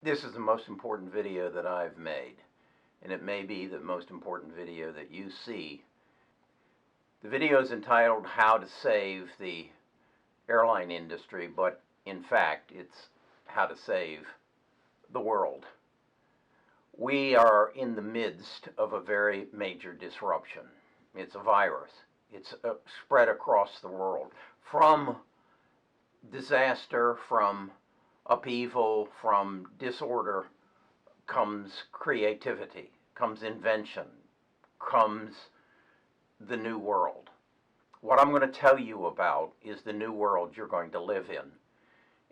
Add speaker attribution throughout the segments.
Speaker 1: This is the most important video that I've made, and it may be the most important video that you see. The video is entitled How to Save the Airline Industry, but in fact it's how to save the world. We are in the midst of a very major disruption. It's a virus. It's spread across the world. From disaster, from upheaval, from disorder, comes creativity, comes invention, comes the new world. What I'm going to tell you about is the new world you're going to live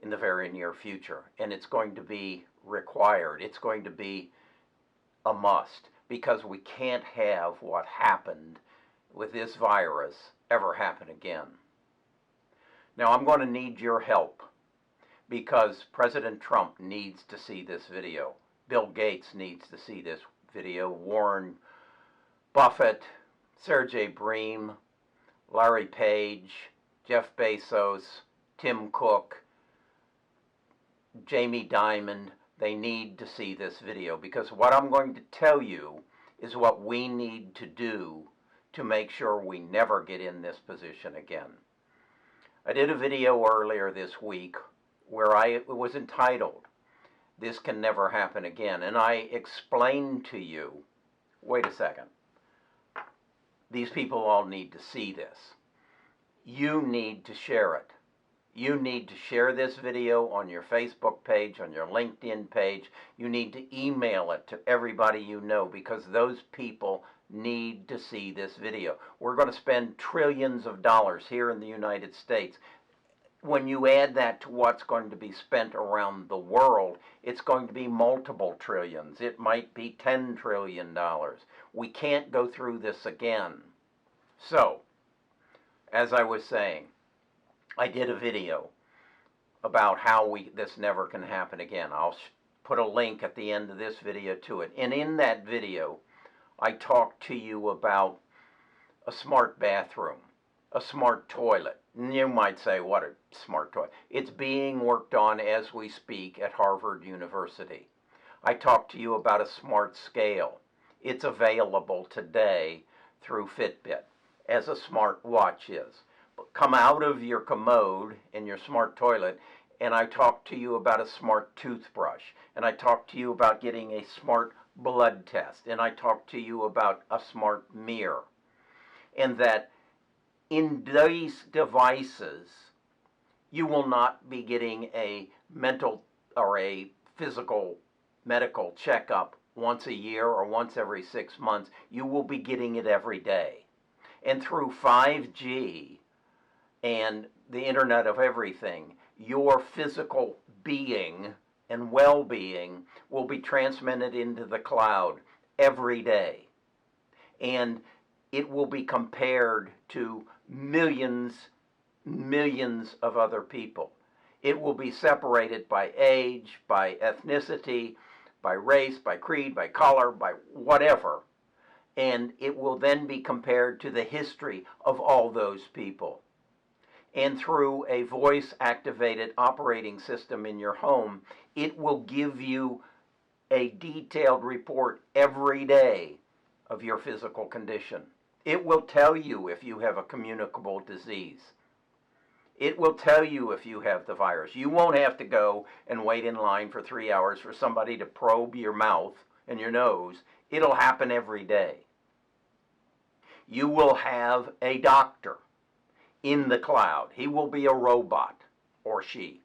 Speaker 1: in the very near future. And it's going to be required. It's going to be a must, because we can't have what happened with this virus ever happen again. Now, I'm going to need your help, because President Trump needs to see this video. Bill Gates needs to see this video. Warren Buffett, Sergey Brin, Larry Page, Jeff Bezos, Tim Cook, Jamie Dimon, they need to see this video, because what I'm going to tell you is what we need to do to make sure we never get in this position again. I did a video earlier this week where it was entitled, This Can Never Happen Again, and I explained to you, wait a second, these people all need to see this. You need to share it. You need to share this video on your Facebook page, on your LinkedIn page. You need to email it to everybody you know, because those people need to see this video. We're going to spend trillions of dollars here in the United States. When you add that to what's going to be spent around the world, it's going to be multiple trillions. It might be $10 trillion. We can't go through this again. So, as I was saying, I did a video about how this never can happen again. I'll put a link at the end of this video to it. And in that video, I talked to you about a smart bathroom, a smart toilet. And you might say, what a smart toilet. It's being worked on as we speak at Harvard University. I talked to you about a smart scale. It's available today through Fitbit, as a smart watch is. Come out of your commode in your smart toilet, and I talked to you about a smart toothbrush, and I talked to you about getting a smart blood test, and I talked to you about a smart mirror. And that in these devices, you will not be getting a mental or a physical medical checkup once a year or once every 6 months. You will be getting it every day. And through 5G and the Internet of Everything, your physical being and well-being will be transmitted into the cloud every day. And it will be compared to millions of other people. It will be separated by age, by ethnicity, by race, by creed, by color, by whatever. And it will then be compared to the history of all those people. And through a voice-activated operating system in your home, it will give you a detailed report every day of your physical condition. It will tell you if you have a communicable disease. It will tell you if you have the virus. You won't have to go and wait in line for 3 hours for somebody to probe your mouth and your nose. It'll happen every day. You will have a doctor in the cloud. He will be a robot, or she.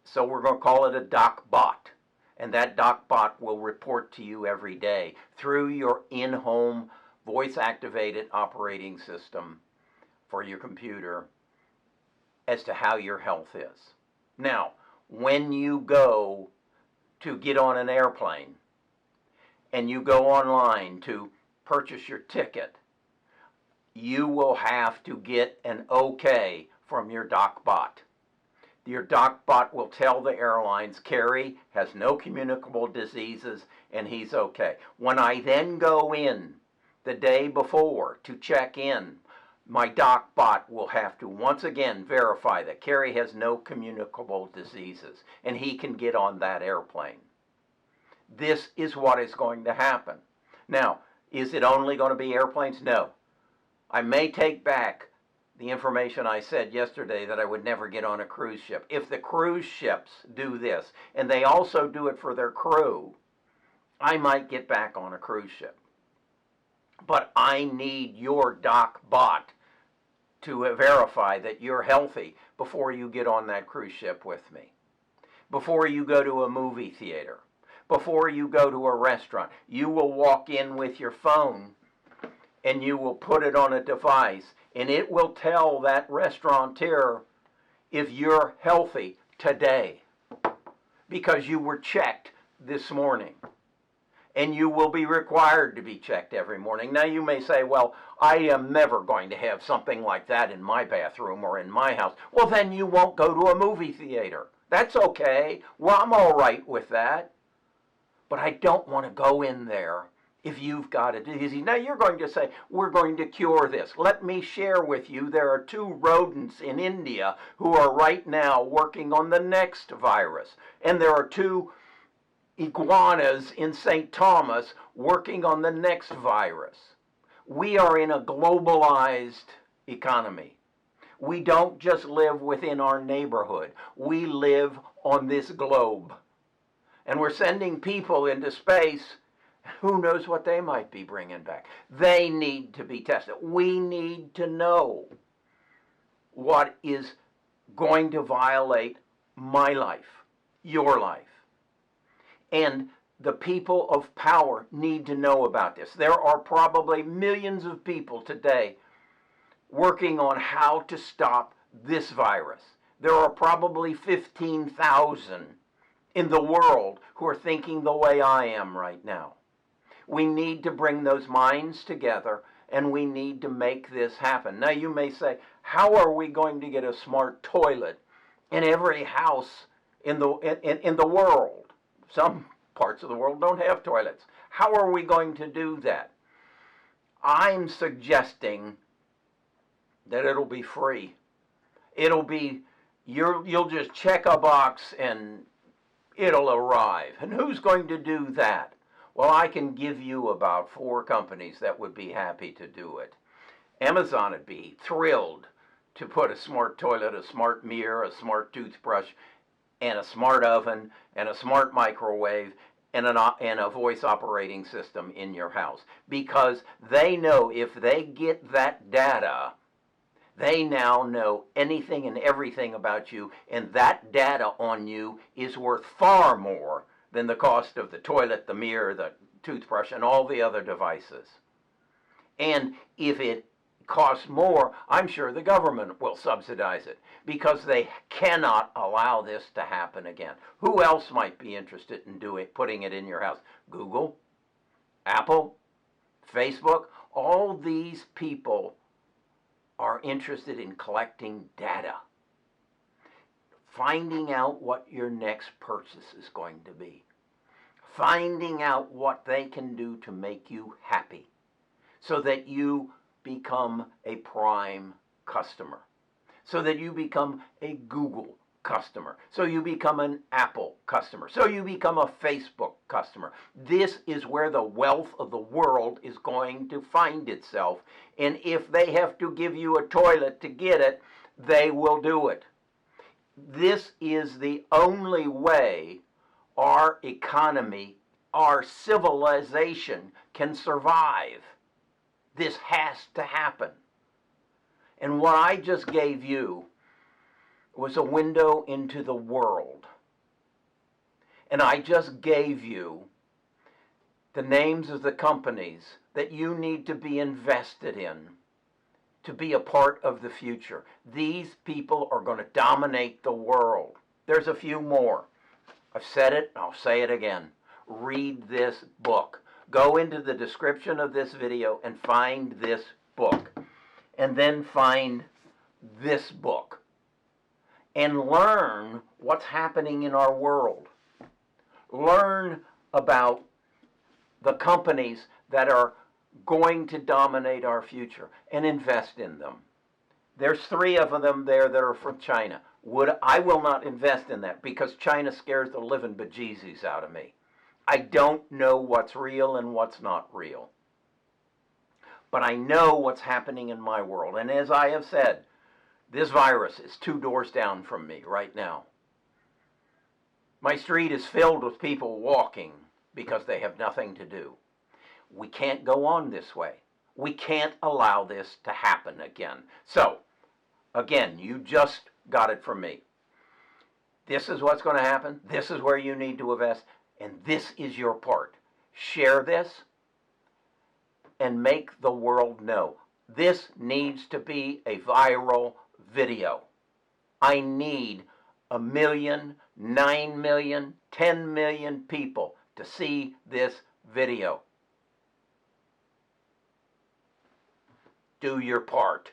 Speaker 1: So we're going to call it a DocBot. And that DocBot will report to you every day through your in-home voice-activated operating system for your computer as to how your health is. Now, when you go to get on an airplane and you go online to purchase your ticket, you will have to get an okay from your DocBot. Your DocBot will tell the airlines, Kerry has no communicable diseases and he's okay. When I then go in the day before to check in, my DocBot will have to once again verify that Kerry has no communicable diseases and he can get on that airplane. This is what is going to happen. Now, is it only going to be airplanes? No. I may take back the information I said yesterday that I would never get on a cruise ship. If the cruise ships do this, and they also do it for their crew, I might get back on a cruise ship. But I need your DocBot to verify that you're healthy before you get on that cruise ship with me, before you go to a movie theater, before you go to a restaurant. You will walk in with your phone and you will put it on a device, and it will tell that restaurateur if you're healthy today because you were checked this morning. And you will be required to be checked every morning. Now you may say, well, I am never going to have something like that in my bathroom or in my house. Well, then you won't go to a movie theater. That's okay. Well, I'm all right with that. But I don't want to go in there if you've got a disease. Now you're going to say, we're going to cure this. Let me share with you, there are 2 rodents in India who are right now working on the next virus. And there are 2 iguanas in St. Thomas working on the next virus. We are in a globalized economy. We don't just live within our neighborhood. We live on this globe. And we're sending people into space. Who knows what they might be bringing back? They need to be tested. We need to know what is going to violate my life, your life. And the people of power need to know about this. There are probably millions of people today working on how to stop this virus. There are probably 15,000 in the world who are thinking the way I am right now. We need to bring those minds together, and we need to make this happen. Now you may say, how are we going to get a smart toilet in every house in the world? Some parts of the world don't have toilets. How are we going to do that? I'm suggesting that it'll be free. It'll be, you'll just check a box and it'll arrive. And who's going to do that? Well, I can give you about 4 companies that would be happy to do it. Amazon would be thrilled to put a smart toilet, a smart mirror, a smart toothbrush, and a smart oven, and a smart microwave, and a voice operating system in your house. Because they know if they get that data, they now know anything and everything about you, and that data on you is worth far more than the cost of the toilet, the mirror, the toothbrush, and all the other devices. And if it costs more, I'm sure the government will subsidize it because they cannot allow this to happen again. Who else might be interested in putting it in your house? Google, Apple, Facebook, all these people are interested in collecting data, finding out what your next purchase is going to be, finding out what they can do to make you happy so that you become a Prime customer, so that you become a Google customer, so you become an Apple customer, so you become a Facebook customer. This is where the wealth of the world is going to find itself, and if they have to give you a toilet to get it, they will do it. This is the only way our economy, our civilization can survive. This has to happen. And what I just gave you was a window into the world. And I just gave you the names of the companies that you need to be invested in to be a part of the future. These people are going to dominate the world. There's a few more. I've said it, I'll say it again. Read this book. Go into the description of this video and find this book. And then find this book. And learn what's happening in our world. Learn about the companies that are going to dominate our future, and invest in them. There's 3 of them there that are from China. I will not invest in that because China scares the living bejesus out of me. I don't know what's real and what's not real. But I know what's happening in my world. And as I have said, this virus is 2 doors down from me right now. My street is filled with people walking because they have nothing to do. We can't go on this way. We can't allow this to happen again. So, again, you just got it from me. This is what's going to happen. This is where you need to invest. And this is your part. Share this and make the world know. This needs to be a viral video. I need 1 million, 9 million, 10 million people to see this video. Do your part.